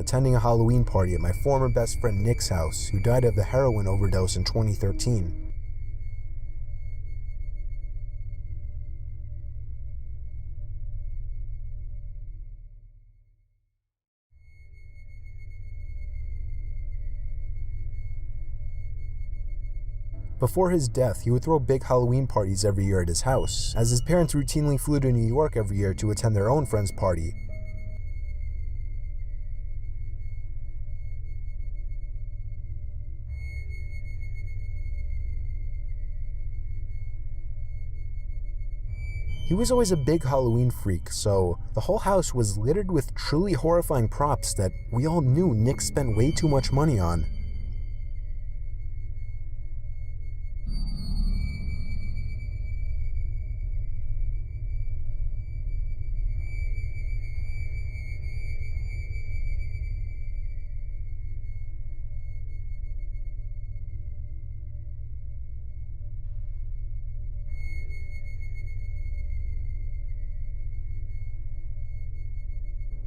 attending a Halloween party at my former best friend Nick's house, who died of a heroin overdose in 2013. Before his death, he would throw big Halloween parties every year at his house, as his parents routinely flew to New York every year to attend their own friend's party. He was always a big Halloween freak, so the whole house was littered with truly horrifying props that we all knew Nick spent way too much money on.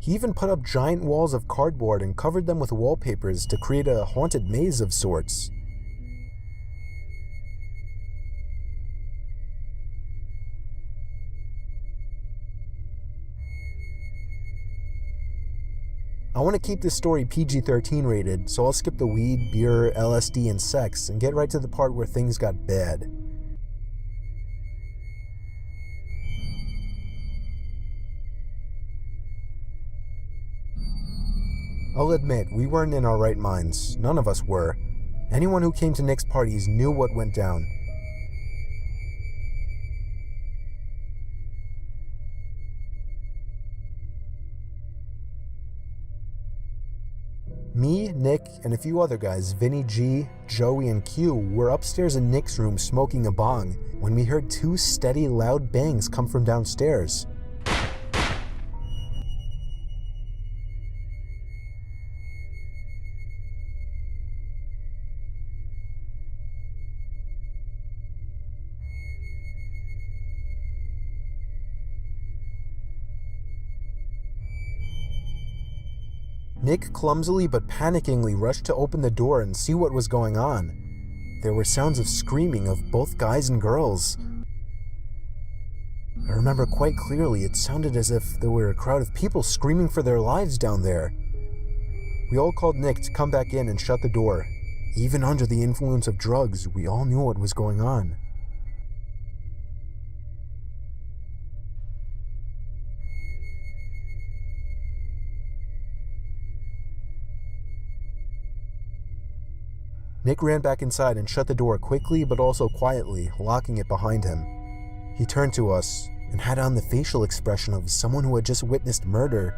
He even put up giant walls of cardboard and covered them with wallpapers to create a haunted maze of sorts. I want to keep this story PG-13 rated, so I'll skip the weed, beer, LSD, and sex and get right to the part where things got bad. I'll admit, we weren't in our right minds. None of us were. Anyone who came to Nick's parties knew what went down. Me, Nick, and a few other guys, Vinny G, Joey, and Q, were upstairs in Nick's room smoking a bong when we heard two steady, loud bangs come from downstairs. Nick clumsily but panickingly rushed to open the door and see what was going on. There were sounds of screaming of both guys and girls. I remember quite clearly it sounded as if there were a crowd of people screaming for their lives down there. We all called Nick to come back in and shut the door. Even under the influence of drugs, we all knew what was going on. Nick ran back inside and shut the door quickly but also quietly, locking it behind him. He turned to us and had on the facial expression of someone who had just witnessed murder.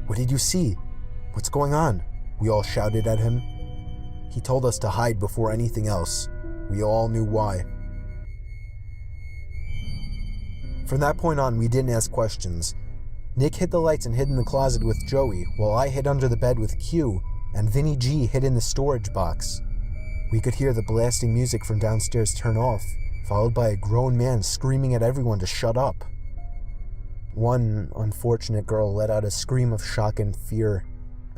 "What did you see? What's going on?" we all shouted at him. He told us to hide before anything else. We all knew why. From that point on, we didn't ask questions. Nick hid the lights and hid in the closet with Joey, while I hid under the bed with Q, and Vinny G hid in the storage box. We could hear the blasting music from downstairs turn off, followed by a grown man screaming at everyone to shut up. One unfortunate girl let out a scream of shock and fear,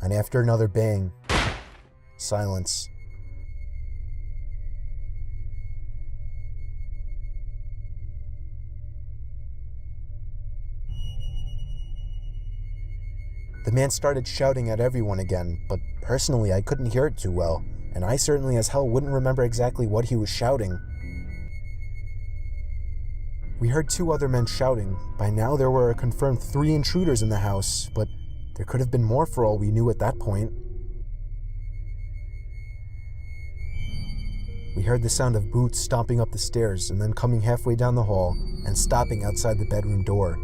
and after another bang, silence. The man started shouting at everyone again, but personally I couldn't hear it too well, and I certainly as hell wouldn't remember exactly what he was shouting. We heard two other men shouting. By now there were a confirmed 3 intruders in the house, but there could have been more for all we knew at that point. We heard the sound of boots stomping up the stairs and then coming halfway down the hall and stopping outside the bedroom door.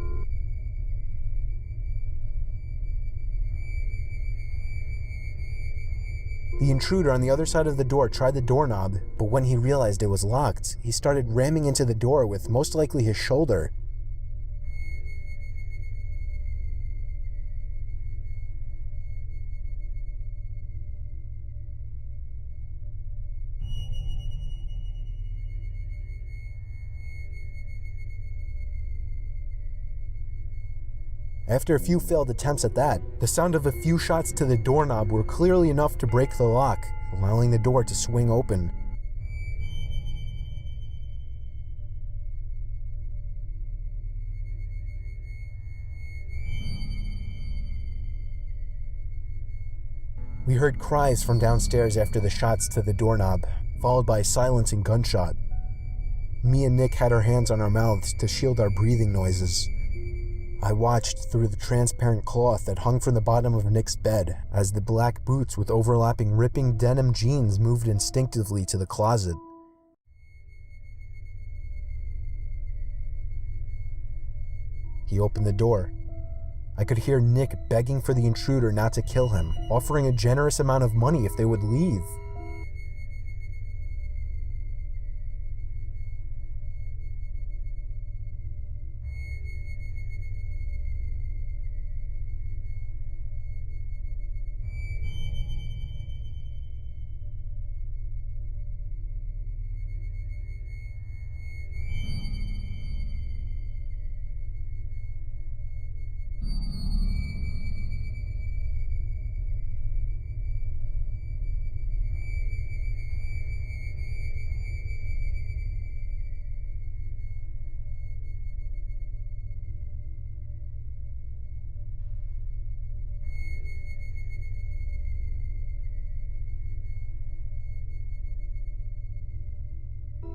The intruder on the other side of the door tried the doorknob, but when he realized it was locked, he started ramming into the door with most likely his shoulder. After a few failed attempts at that, the sound of a few shots to the doorknob were clearly enough to break the lock, allowing the door to swing open. We heard cries from downstairs after the shots to the doorknob, followed by a silencing gunshot. Me and Nick had our hands on our mouths to shield our breathing noises. I watched through the transparent cloth that hung from the bottom of Nick's bed as the black boots with overlapping ripping denim jeans moved instinctively to the closet. He opened the door. I could hear Nick begging for the intruder not to kill him, offering a generous amount of money if they would leave.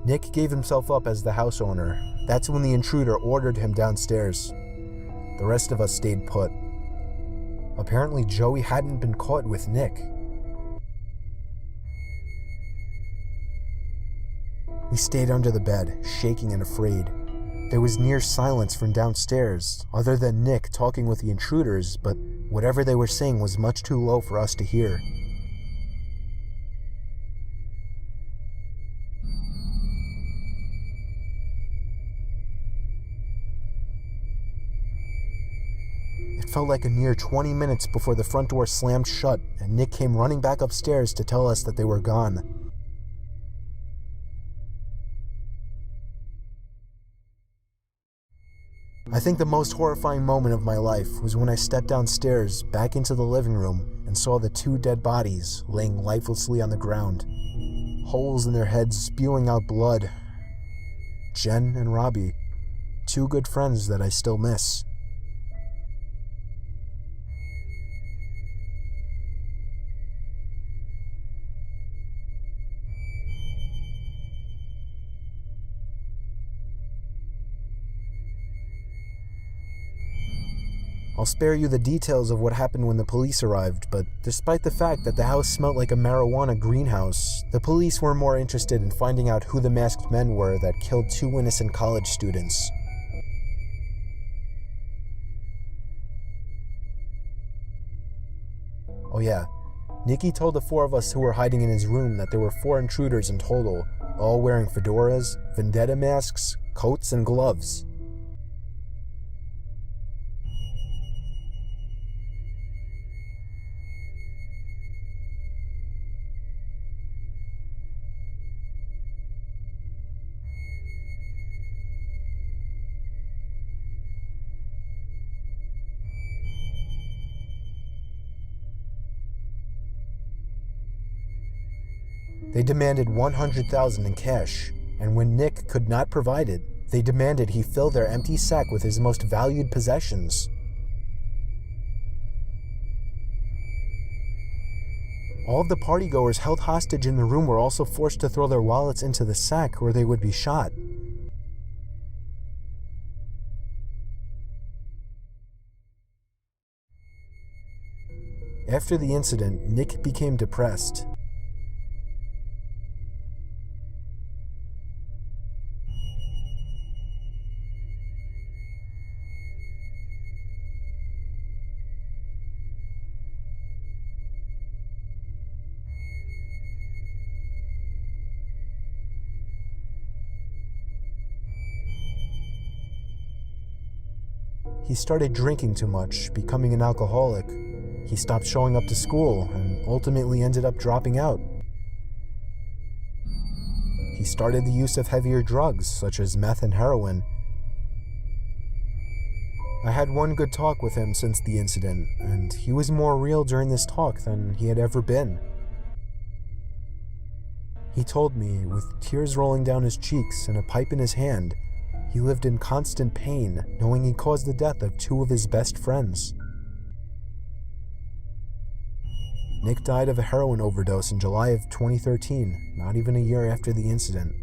Nick gave himself up as the house owner. That's when the intruder ordered him downstairs. The rest of us stayed put. Apparently Joey hadn't been caught with Nick. We stayed under the bed, shaking and afraid. There was near silence from downstairs, other than Nick talking with the intruders, but whatever they were saying was much too low for us to hear. It felt like a near 20 minutes before the front door slammed shut and Nick came running back upstairs to tell us that they were gone. I think the most horrifying moment of my life was when I stepped downstairs back into the living room and saw the two dead bodies laying lifelessly on the ground, holes in their heads spewing out blood. Jen and Robbie, two good friends that I still miss. I'll spare you the details of what happened when the police arrived, but despite the fact that the house smelled like a marijuana greenhouse, the police were more interested in finding out who the masked men were that killed two innocent college students. Oh yeah, Nikki told the four of us who were hiding in his room that there were 4 intruders in total, all wearing fedoras, vendetta masks, coats, and gloves. They demanded $100,000 in cash, and when Nick could not provide it, they demanded he fill their empty sack with his most valued possessions. All of the partygoers held hostage in the room were also forced to throw their wallets into the sack or they would be shot. After the incident, Nick became depressed. He started drinking too much, becoming an alcoholic. He stopped showing up to school and ultimately ended up dropping out. He started the use of heavier drugs, such as meth and heroin. I had one good talk with him since the incident, and he was more real during this talk than he had ever been. He told me, with tears rolling down his cheeks and a pipe in his hand, he lived in constant pain, knowing he caused the death of two of his best friends. Nick died of a heroin overdose in July of 2013, not even a year after the incident.